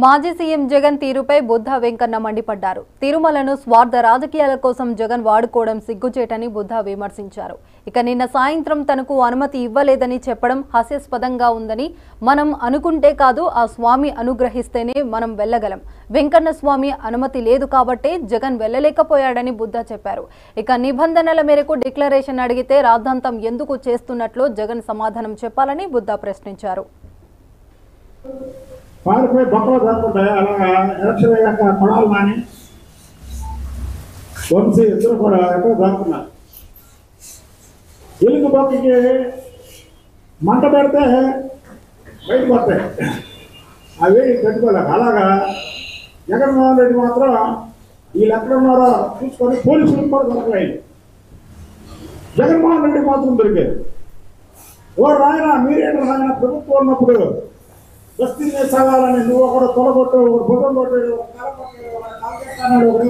మాజీ సీఎం జగన్ తీరుపై బుద్ధ వెంకన్న మండిపడ్డారు. తిరుమలను స్వార్థ రాజకీయాల కోసం జగన్ వాడుకోవడం సిగ్గుచేటని బుద్ధ విమర్శించారు. ఇక నిన్న సాయంత్రం తనకు అనుమతి ఇవ్వలేదని చెప్పడం హాస్యాస్పదంగా ఉందని, మనం అనుకుంటే కాదు ఆ స్వామి అనుగ్రహిస్తేనే మనం వెళ్ళగలం. వెంకన్న స్వామి అనుమతి లేదు కాబట్టే జగన్ వెళ్ళలేకపోయాడని బుద్ధ చెప్పారు. ఇక నిబంధనల మేరకు డిక్లరేషన్ అడిగితే రాద్ధాంతం ఎందుకు చేస్తున్నట్లు జగన్ సమాధానం చెప్పాలని బుద్ధ ప్రశ్నించారు. పారిపోయి బొక్కలు దాక్కుంటాయి. అలాగా ఎలక్షన్ అయ్యాక కొడాలి నాని వంశీ ఇద్దరు కూడా ఎక్కడ దాక్కున్నారు. ఎలుగు బొక్కకి మంట పెడితే బయటకు వస్తాయి, అవి పెట్టుకోలేక. అలాగా జగన్మోహన్ రెడ్డి మాత్రం వీళ్ళు ఎక్కడ ఉన్నారో చూసుకొని పోలీసులకు కూడా దొరకలేదు. జగన్మోహన్ రెడ్డి మాత్రం దొరికారు. ఓ రాయన మీరేంటి రాయన ప్రభుత్వం ఉన్నప్పుడు బస్తీ సాగాలని నువ్వు ఒకడు తొలగొట్టు, ఒకడు బుద్ధం కొట్టాడు, ఒక కాలకెట్టాడు, ఒకడు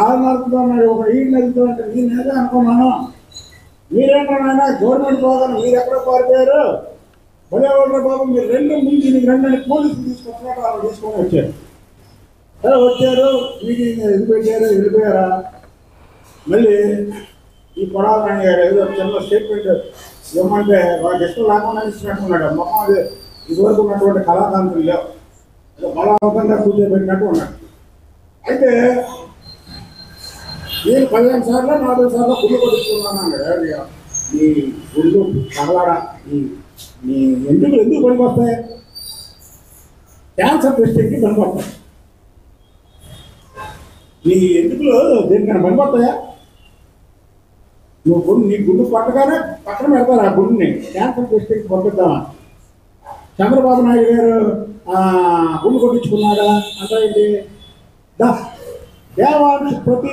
ఆరు నడుపుతూ అన్నాడు, ఒక ఈడు నడుపుతూ అంటే నేను ఏదో అనుకున్నాను. మీరేంటన్నా గవర్నమెంట్ పోగానే మీరు ఎక్కడ పారిపోయారు, భలేవాళ్ళ బాబు మీరు రెండు ముందు నీకు రెండు పోలీసులు తీసుకొచ్చినట్టు వాళ్ళు తీసుకొని వచ్చారు. మీటింగ్ ఇది పెట్టారు, వెళ్ళిపోయారా. మళ్ళీ ఈ కొడాలని గారు ఏదో చిన్న స్టేట్మెంట్ ఇవ్వమంటే వాళ్ళకి ఇష్టం లేకుండా ఇచ్చినట్టున్నాడు. మొహం అది ఇదివరకు ఉన్నటువంటి కళాకాంతులు లేవు, బలవంతంగా కూర్చోబెట్టినట్టు ఉన్నాడు. అయితే నేను 15 సార్లు 40 సార్లు గుళ్ళు కొట్టుకున్నాను అన్నాడు. నీ గుళ్ళు కలవాడ నీ ఎందుకు పనికొస్తాయి? క్యాన్సర్ పేషెంట్కి పనికొస్తాయి. నీ ఎందుకులో దేనికైనా పనికొస్తాయా? నువ్వు నీ గుండు పట్టగానే పక్కన పెడతారు ఆ గుండుని, క్యాన్సర్ పేషెంట్కి పంపిద్దామా? చంద్రబాబు నాయుడు గారు గుండు కొట్టించుకున్నాడా అంటే దేవాన్ని ప్రతి